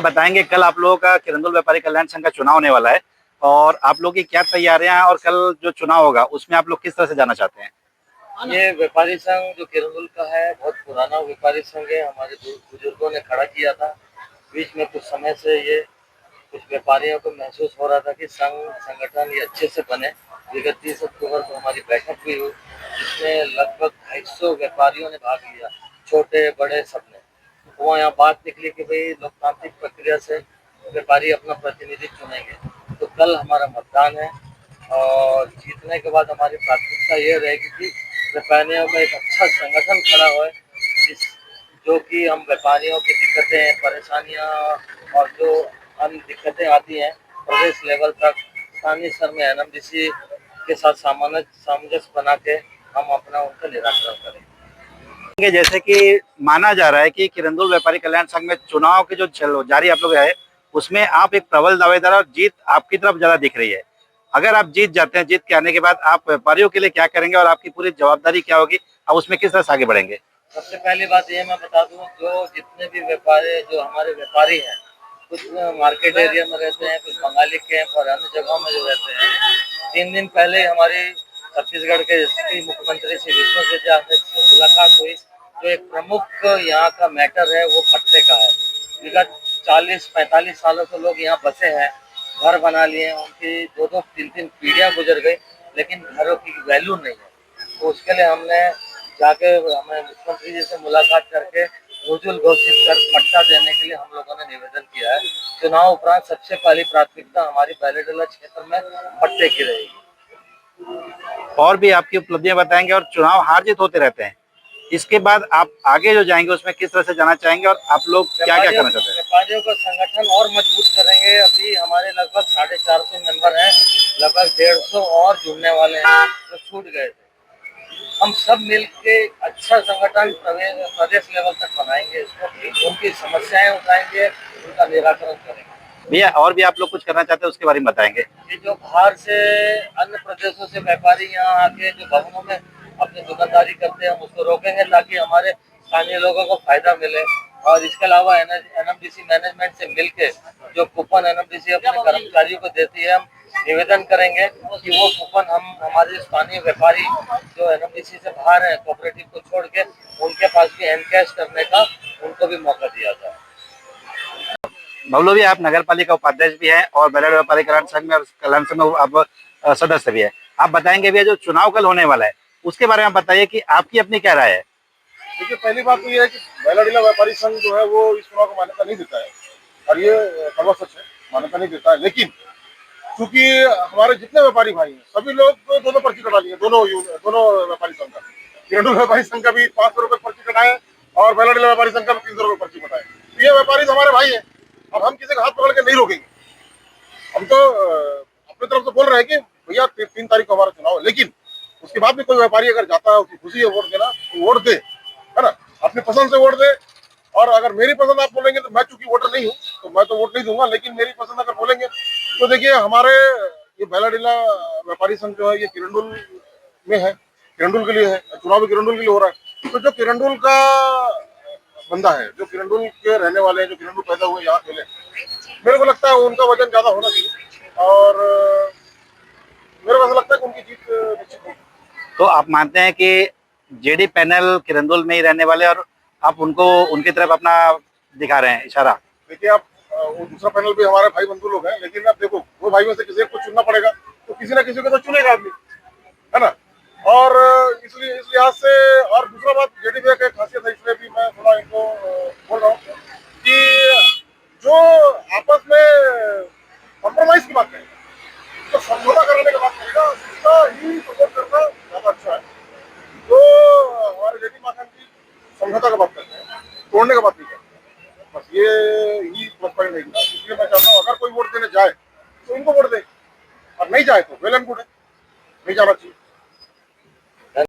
बताएंगे कल आप लोगों का किरंदुल व्यापारी कल्याण संघ का चुनाव होने वाला है और आप लोगों की क्या तैयारियां हैं और कल जो चुनाव होगा उसमें आप लोग किस तरह से जाना चाहते हैं। ये व्यापारी संघ जो किरंदुल का है बहुत पुराना व्यापारी संघ है। हमारे बुजुर्गों ने खड़ा किया था। बीच में कुछ समय से ये कुछ व्यापारियों को महसूस हो रहा था कि संगठन ये अच्छे से बने। विगत 30 अक्टूबर को हमारी बैठक भी हुई जिसमें लगभग 250 व्यापारियों ने भाग लिया, छोटे बड़े सबने। तो वहाँ यहाँ बात निकली कि भाई लोकतांत्रिक प्रक्रिया से व्यापारी अपना प्रतिनिधि चुनेंगे। तो कल हमारा मतदान है और जीतने के बाद हमारी प्राथमिकता ये रहेगी कि व्यापारियों का एक अच्छा संगठन खड़ा हो जिस जो कि हम व्यापारियों की दिक्कतें परेशानियां और जो अन्य दिक्कतें आती हैं प्रदेश लेवल तक स्थानीय स्तर में एनएमडीसी के साथ सामंजस्य बना के हम अपना उनका निराकरण करें। जैसे कि माना जा रहा है कि किरंदुल व्यापारी कल्याण संघ में चुनाव के जो जारी आप लोग है उसमें आप एक प्रबल दावेदार और जीत आपकी तरफ ज्यादा दिख रही है। अगर आप जीत जाते हैं, जीत के आने के बाद आप व्यापारियों के लिए क्या करेंगे और आपकी पूरी जवाबदारी क्या होगी, आप उसमें किस तरह से आगे बढ़ेंगे। सबसे पहली बात ये मैं बता दूं, जो जितने भी व्यापारी जो हमारे व्यापारी हैं, कुछ मार्केट एरिया में रहते हैं, कुछ बंगाली कैंप और अन्य जगहों में जो रहते हैं। 3 दिन पहले हमारी छत्तीसगढ़ के मुख्यमंत्री श्री विष्णु से मुलाकात हुई। जो एक प्रमुख यहाँ का मैटर है वो पट्टे का है। विगत 40-45 सालों से लोग यहाँ बसे हैं, घर बना लिए हैं, उनकी 2-2, 3-3 पीढ़ियाँ गुजर गई, लेकिन घरों की वैल्यू नहीं है। तो उसके लिए हमने जाके हमें मुख्यमंत्री जी से मुलाकात करके रुजुल घोषित कर पट्टा देने के लिए हम लोगों ने निवेदन किया है। चुनाव उपरांत सबसे पहली प्राथमिकता हमारी बैलेडीला क्षेत्र में पट्टे की रहेगी। और भी आपकी उपलब्धियां बताएंगे और चुनाव हार जीत होते रहते हैं, इसके बाद आप आगे जो जाएंगे उसमें किस तरह से जाना चाहेंगे और आप लोग क्या क्या करना चाहते हैं। व्यापारियों का संगठन और मजबूत करेंगे। अभी हमारे लगभग 450 मेंबर हैं, लगभग 150 और जुड़ने वाले हैं जो छूट गए थे। हम सब मिल के अच्छा संगठन प्रदेश लेवल तक बनाएंगे, इसको उनकी समस्याएं उठाएंगे, उनका निराकरण करेंगे। भैया और भी आप लोग कुछ करना चाहते हैं उसके बारे में बताएंगे। ये जो बाहर से अन्य प्रदेशों से व्यापारी यहाँ आके जो भवनों में अपनी दुकानदारी करते हैं हम उसको रोकेंगे ताकि हमारे स्थानीय लोगों को फायदा मिले। और इसके अलावा एनएमडीसी मैनेजमेंट से मिलके जो कूपन एनएमडीसी अपने कर्मचारियों को देती है, हम निवेदन करेंगे कि वो कूपन हम हमारे स्थानीय व्यापारी जो एनएमडीसी से बाहर है कोऑपरेटिव को छोड़ के उनके पास भी एनकैश करने का उनको भी मौका दिया जाए। बबलू भी आप नगर पालिका उपाध्यक्ष भी हैं और बैलेट व्यापारी कल्याण संघ में और कल्याण संघ में आप सदस्य भी है। आप बताएंगे भैया जो चुनाव कल होने वाला है उसके बारे में बताइए कि आपकी अपनी क्या राय है। देखिए, पहली बात तो ये है कि बैलाडीला व्यापारी संघ जो है वो इस चुनाव को मान्यता नहीं देता है और ये कड़वा सच है, मान्यता नहीं देता है। लेकिन चूंकि हमारे जितने व्यापारी भाई हैं सभी लोग तो दोनों पर्ची कटा लिए, दोनों व्यापारी संघ का, किरंदुल व्यापारी संघ का भी 500 रुपये पर्ची कटाए और बैलाडीला व्यापारी संघ का भी 300 रुपये पर्ची कटाए। ये व्यापारी तो हमारे भाई है, अब हम किसी का हाथ पकड़ के नहीं रोकेंगे। हम तो अपनी तरफ से बोल रहे हैं कि भैया 3 तारीख को हमारा चुनाव है, लेकिन उसके बाद भी कोई व्यापारी अगर जाता है उसकी खुशी है वोट देना तो वोट दे, है ना, अपनी पसंद से वोट दे। और अगर मेरी पसंद आप बोलेंगे तो मैं चूंकि वोटर नहीं हूँ तो मैं तो वोट नहीं दूंगा, लेकिन मेरी पसंद अगर बोलेंगे तो देखिए हमारे ये बैलाडीला व्यापारी संघ जो है ये किरंदुल में है, किरंदुल के लिए है, चुनाव भी किरंदुल के लिए हो रहा है। तो जो किरंदुल का बंदा है, जो किरंदुल के रहने वाले हैं, जो किरंदुल पैदा हुए यहाँ मिले, मेरे को लगता है उनका वजन ज्यादा होना चाहिए और मेरे को ऐसा लगता है कि उनकी जीत निश्चित होगी। तो आप मानते हैं कि जेडी पैनल किरंदुल में ही रहने वाले और आप उनको उनकी तरफ अपना दिखा रहे हैं इशारा। देखिए आप वो दूसरा पैनल भी हमारे भाई बंधु लोग हैं, लेकिन अब देखो वो भाई में से किसी को चुनना पड़ेगा तो किसी ना किसी को तो चुनेगा आदमी, है ना। और इसलिए इस लिहाज से, और दूसरा बात जेडीपी की खासियत है, इसलिए भी मैं थोड़ा इनको बोल रहा हूँ कि जो आपस में कॉम्प्रोमाइज की बात करेगा, तो समझौता करने की बात करेगा, उसका ही सपोर्ट करना ज्यादा अच्छा है। तो हमारे जेडी माखन जी समझौता का बात करते हैं, तोड़ने का बात नहीं करते, बस ये ही प्लस पॉइंट रहेगा। इसलिए मैं चाहता हूँ अगर कोई वोट देने जाए तो इनको वोट दे और नहीं जाए तो वेल एंड गुड है, नहीं जाना चाहिए।